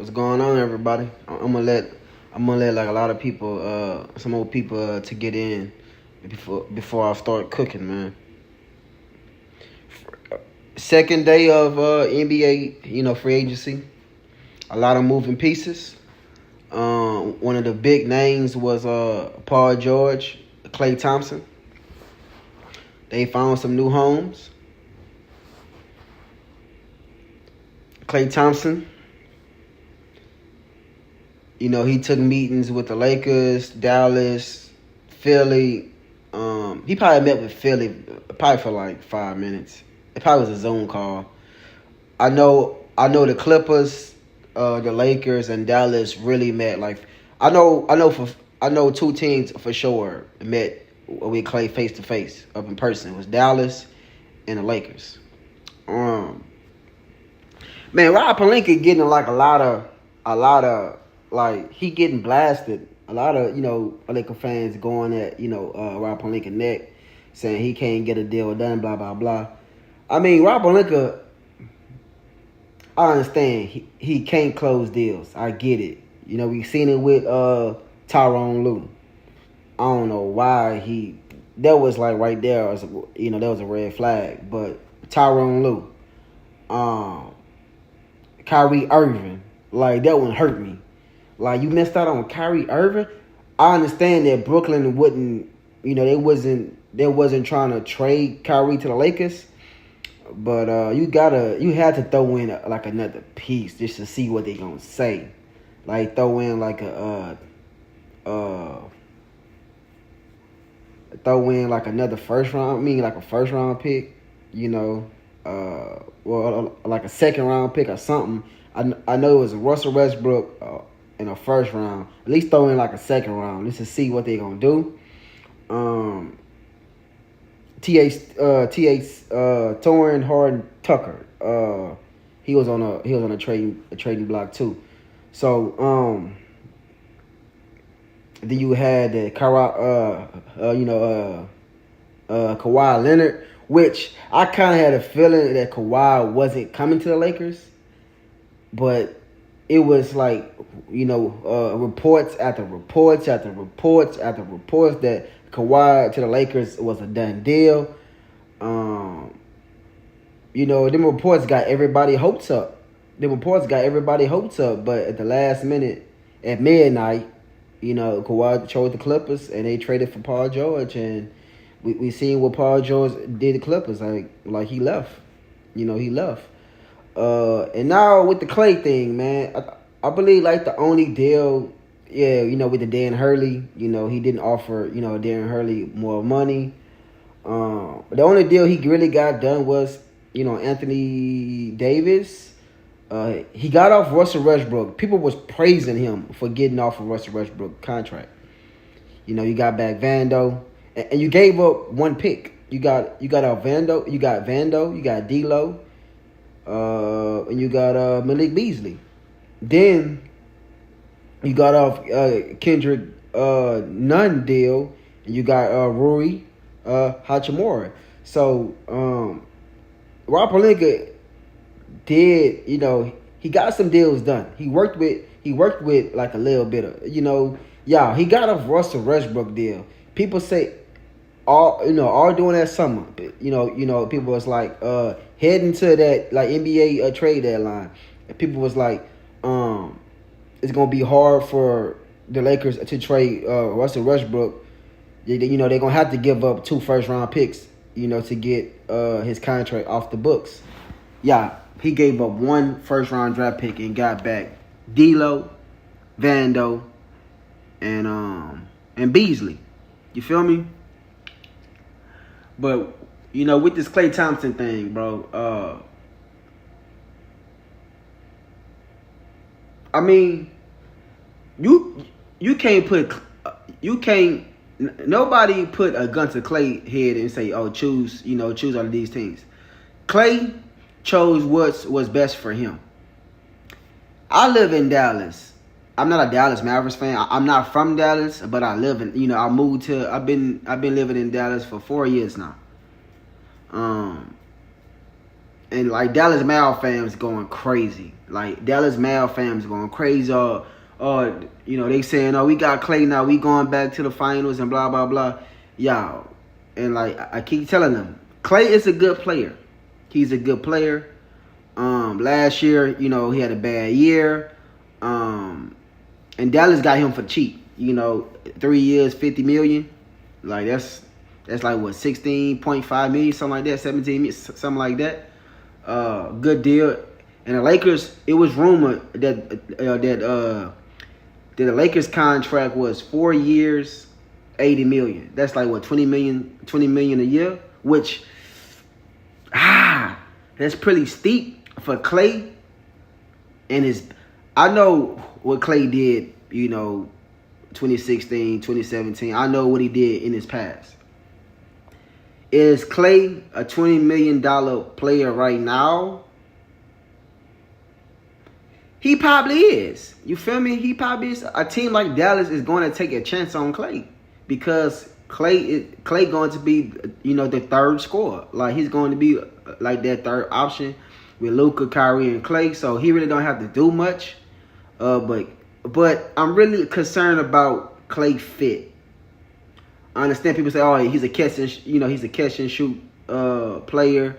What's going on, everybody? I'm gonna let like a lot of people, some old people, to get in before I start cooking, man. Second day of NBA, free agency. A lot of moving pieces. One of the big names was Paul George, Klay Thompson. They found some new homes. Klay Thompson, he took meetings with the Lakers, Dallas, Philly. He probably met with Philly probably for like 5 minutes. It probably was a Zoom call. I know the Clippers, the Lakers, and Dallas really met. Like I know two teams for sure met with Klay face to face up in person. It was Dallas and the Lakers. Man, Rob Pelinka getting like a lot of like he getting blasted. A lot of Laker fans going at Rob Pelinka neck, saying he can't get a deal done. Blah blah blah. I mean, Rob Pelinka, I understand he can't close deals. I get it. We've seen it with Tyronn Lue. I don't know why that was like right there. That was a red flag. But Tyronn Lue, Kyrie Irving, like that one hurt me. Like you missed out on Kyrie Irving. I understand that Brooklyn wouldn't, they wasn't trying to trade Kyrie to the Lakers, but you had to throw in like another piece just to see what they gonna say. Like throw in like another first round. I mean like a first round pick. Like a second round pick or something. I know it was Russell Westbrook in a first round. At least throw in like a second round just to see what they gonna do. Torrin Harden Tucker. He was on a trading block too. So then you had the Kawhi Leonard, which I kind of had a feeling that Kawhi wasn't coming to the Lakers, but it was like, reports after reports after reports after reports that Kawhi to the Lakers was a done deal. Them reports got everybody hopes up. But at the last minute, at midnight, Kawhi chose the Clippers, and they traded for Paul George, and we seen what Paul George did to Clippers. Like he left. He left. And now with the Klay thing, man, I believe like the only deal, with the Dan Hurley, he didn't offer, Dan Hurley more money. The only deal he really got done was, Anthony Davis. He got off Russell Westbrook. People was praising him for getting off of Russell Westbrook contract. You got back Vando, and you gave up one pick. You got out Vando, you got D'Lo, and you got Malik Beasley. Then you got off Kendrick Nunn deal, and you got Rui Hachimura. So Rob Pelinka did, he got some deals done. He worked with like a little bit of, he got off Russell Westbrook deal. People say all during that summer, people was like heading to that like NBA trade deadline. And people was like, it's gonna be hard for the Lakers to trade Russell Westbrook. They're gonna have to give up 2 first round picks, to get his contract off the books. Yeah, he gave up 1 first round draft pick and got back D'Lo, Vando, and Beasley. You feel me? But with this Klay Thompson thing, bro, I mean, nobody put a gun to Klay head and say, oh, choose out of these teams. Klay chose what's best for him. I live in Dallas. I'm not a Dallas Mavericks fan. I'm not from Dallas, but I live in, I've been living in Dallas for 4 years now. And like Dallas Mavericks fans going crazy. Like Dallas Mavericks fans going crazy. They saying, "Oh, we got Klay now. We going back to the finals and blah blah blah." Y'all, and like I keep telling them, Klay is a good player. He's a good player. Last year, he had a bad year. And Dallas got him for cheap. 3 years, $50 million. Like that's like what, 16.5 million, something like that, 17 million, something like that. Good deal. And the Lakers, it was rumored that the Lakers contract was 4 years, $80 million. That's like what, 20 million a year, which that's pretty steep for Klay. And I know what Klay did, 2016, 2017. I know what he did in his past. Is Klay a $20 million player right now? He probably is. You feel me? He probably is. A team like Dallas is going to take a chance on Klay because Klay going to be, the third scorer. Like he's going to be like that third option with Luka, Kyrie, and Klay. So he really don't have to do much. But I'm really concerned about Klay fit. I understand people say, "Oh, he's a catch and shoot player."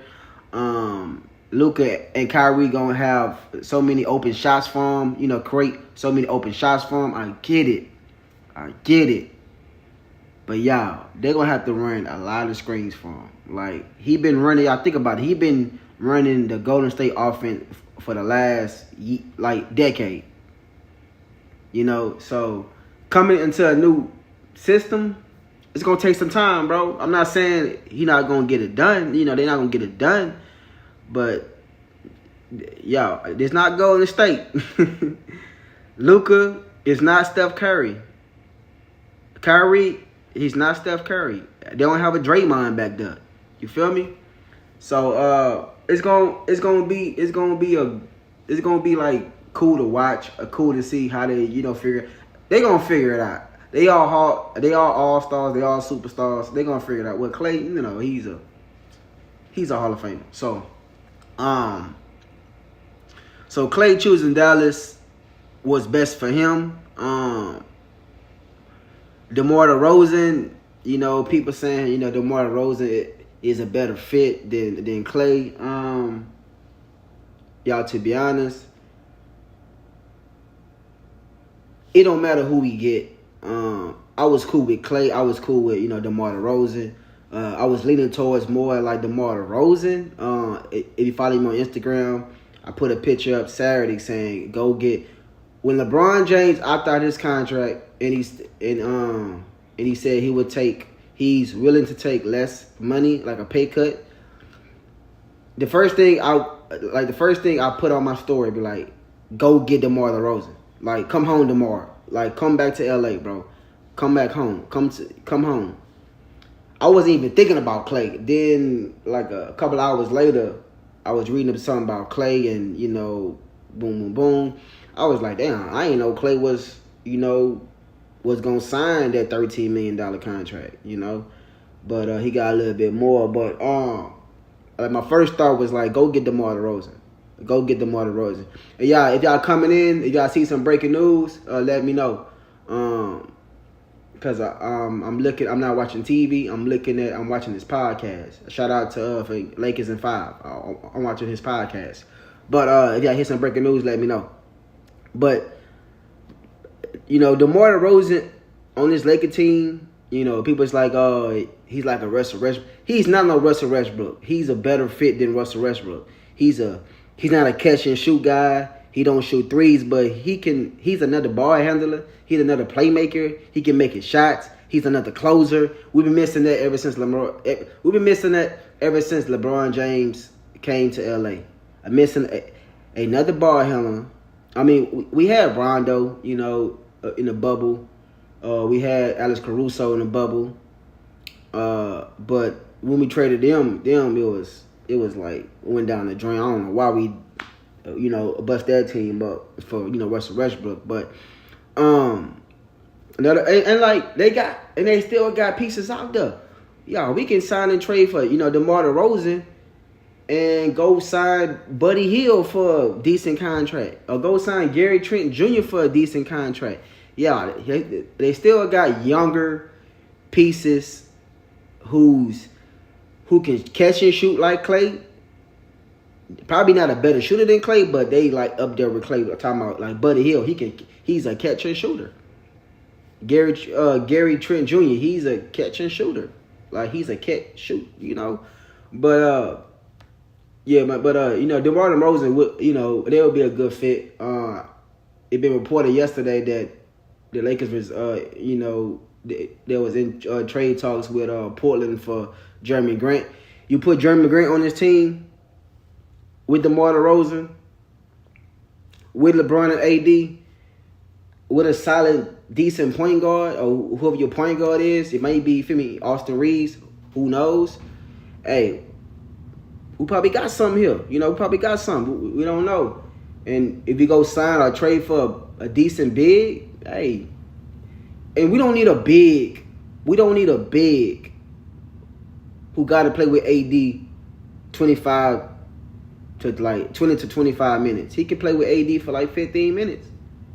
Luka and Kyrie gonna have so many open shots for him. Create so many open shots for him. I get it. But y'all, they're gonna have to run a lot of screens for him. Like he been running. Y'all think about it. He been running the Golden State offense for the last decade. So coming into a new system, it's gonna take some time, bro. I'm not saying he's not gonna get it done. They're not gonna get it done. But y'all, it's not Golden State. Luka is not Steph Curry. Kyrie, he's not Steph Curry. They don't have a Draymond back there. You feel me? So it's gonna be like cool to watch, cool to see how they they're gonna figure it out. They all all stars, they all superstars. They're gonna figure it out. Well, Klay, he's a Hall of Famer. So Klay choosing Dallas was best for him. DeMar DeRozan, people saying, DeMar DeRozan is a better fit than Klay. Y'all, to be honest, it don't matter who we get. I was cool with Klay. I was cool with, DeMar DeRozan. I was leaning towards more like DeMar DeRozan. If you follow me on Instagram, I put a picture up Saturday saying, go get... When LeBron James opted out his contract and he said he's willing to take less money, like a pay cut. The first thing I put on my story be like, go get DeMar DeRozan. Like, come home, DeMar. Like, come back to LA, bro. Come back home. Come home. I wasn't even thinking about Klay. Then, like a couple hours later, I was reading up something about Klay and, boom, boom, boom. I was like, damn, I didn't know Klay was going to sign that $13 million contract, But he got a little bit more. But my first thought was like, go get DeMar DeRozan. Go get DeMar DeRozan. And yeah, if y'all coming in, if y'all see some breaking news, let me know. Because I'm not watching TV. I'm watching this podcast. Shout out to for Lakers in 5. I'm watching his podcast. But if y'all hear some breaking news, let me know. But DeMar DeRozan on this Laker team, people's like, oh, he's like a Russell Westbrook. He's not no Russell Westbrook. He's a better fit than Russell Westbrook. He's not a catch and shoot guy. He don't shoot threes, but he's another ball handler. He's another playmaker. He can make his shots. He's another closer. We've been missing that ever since LeBron James came to LA. I'm missing another ball handler. I mean, we had Rondo, in the bubble. We had Alex Caruso in the bubble. But when we traded them, it was like went down the drain. I don't know why we, bust that team up for Russell Westbrook, but they still got pieces out there. We can sign and trade for DeMar DeRozan and go sign Buddy Hield for a decent contract, or go sign Gary Trent Jr. for a decent contract. Yeah, they still got younger pieces who can catch and shoot like Klay. Probably not a better shooter than Klay, but they like up there with Klay. I'm talking about like Buddy Hield. He's a catch and shooter. Gary Trent Jr. He's a catch and shooter. Like he's a catch shoot, But DeMar DeRozan would, they would be a good fit. It been reported yesterday that the Lakers was they was in trade talks with Portland for Jeremy Grant. You put Jeremy Grant on this team with DeMar DeRozan, with LeBron and AD, with a solid, decent point guard, or whoever your point guard is. It may be, Austin Reeves. Who knows? Hey, we probably got something here. We probably got something. We don't know. And if you go sign or trade for a decent big, hey, and we don't need a big. We don't need a big who got to play with AD 20 to 25 minutes. He can play with AD for like 15 minutes,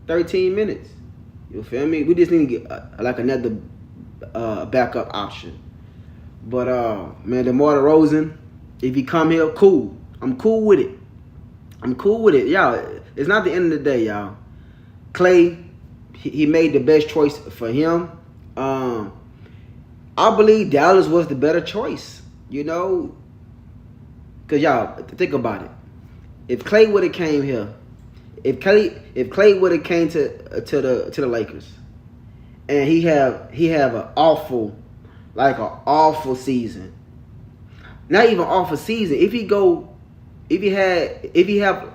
13 minutes. You feel me? We just need to get another backup option. But man, DeMar DeRozan, if he come here, cool. I'm cool with it. Y'all, it's not the end of the day, y'all. Klay, he made the best choice for him. I believe Dallas was the better choice, Because y'all, think about it. If Klay would have came here, if Klay would have came to the Lakers, and he have an awful season. Not even awful season. If he have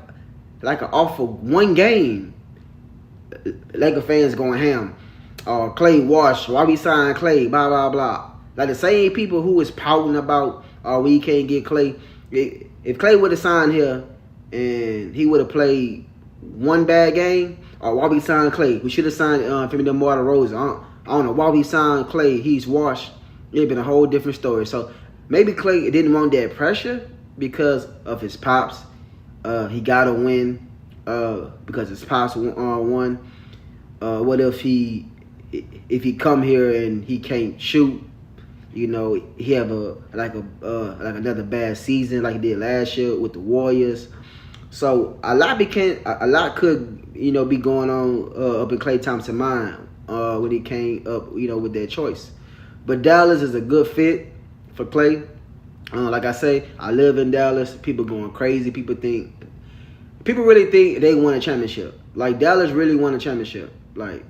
like an awful one game, Laker fans going ham. Klay washed. Why we sign Klay? Blah blah blah. Like the same people who was pouting about, we can't get Klay. If Klay would have signed here and he would have played one bad game, why we signed Klay? We should have signed DeMar DeRozan. I don't know why we signed Klay. He's washed. It'd been a whole different story. So maybe Klay didn't want that pressure because of his pops. He gotta win because his pops won. What if he come here and he can't shoot? He have another bad season like he did last year with the Warriors. So a lot could be going on up in Klay Thompson's mind when he came up with that choice. But Dallas is a good fit for Klay. Like I say, I live in Dallas. People going crazy. People really think they won a championship. Like Dallas really won a championship. Like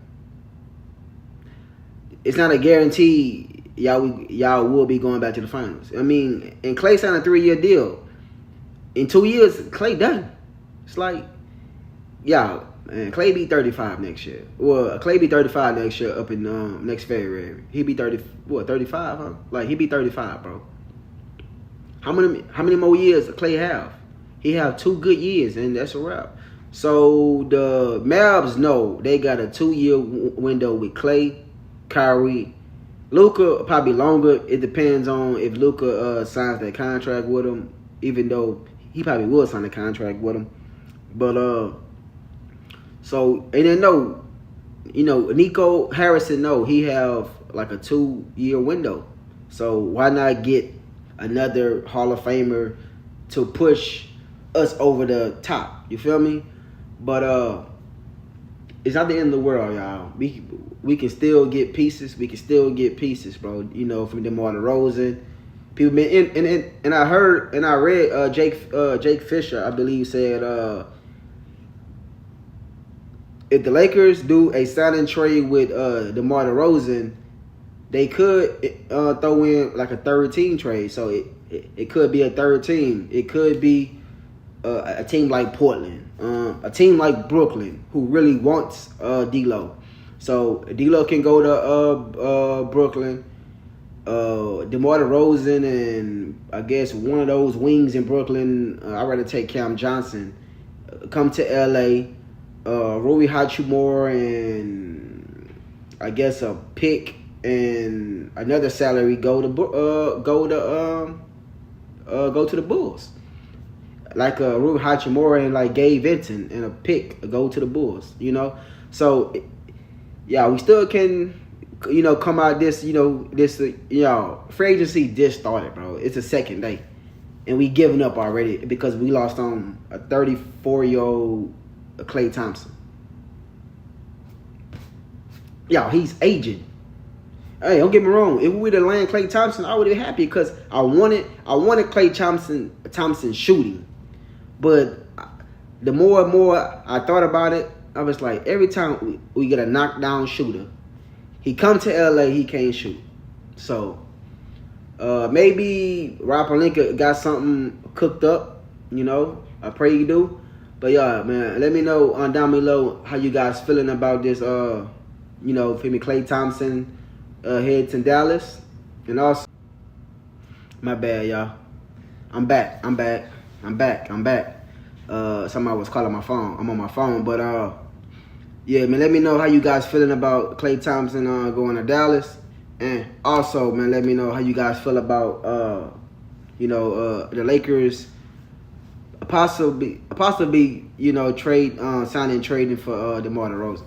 it's not a guarantee y'all will be going back to the finals. I mean, and Klay signed a 3-year deal. In 2 years, Klay done. It's like, man, Klay be 35 next year. Well, Klay be 35 next year up in next February. He be 35, huh? Like, he be 35, bro. How many more years Klay have? He have 2 good years, and that's a wrap. So, the Mavs know they got a 2-year window with Klay, Kyrie, Luka probably longer. It depends on if Luka signs that contract with him, even though he probably will sign a contract with him. But so and then Nico Harrison he have like a 2-year window. So why not get another Hall of Famer to push us over the top? You feel me? But it's not the end of the world, y'all. We can still get pieces. We can still get pieces, bro. From DeMar DeRozan. People been and I heard and I read Jake Fisher, I believe, said if the Lakers do a sign and trade with DeMar DeRozan, they could throw in like a third team trade. So it could be a third team. It could be a team like Portland, a team like Brooklyn who really wants D'Lo. So D'Lo can go to Brooklyn. DeMar DeRozan and I guess one of those wings in Brooklyn. I'd rather take Cam Johnson. Come to LA. Rui Hachimura and I guess a pick and another salary go to the Bulls. like Rui Hachimura and like Gabe Vincent and a pick go to the Bulls. So yeah, we still can come out this free agency just started, bro. It's a second day, and we giving up already because we lost on a 34-year-old Klay Thompson. Y'all, he's aging. Hey, don't get me wrong. If we would have landed Klay Thompson, I would have been happy because I wanted Klay Thompson shooting. But the more and more I thought about it, I was like, every time we get a knockdown shooter, he come to LA, he can't shoot. So maybe Rob Pelinka got something cooked up. I pray you do. But yeah, man, let me know down below how you guys feeling about this. Klay Thompson head to Dallas, and also my bad, y'all. I'm back. Somebody was calling my phone. I'm on my phone, but yeah, man. Let me know how you guys feeling about Klay Thompson going to Dallas, and also, man, let me know how you guys feel about the Lakers possibly trading for DeMar DeRozan.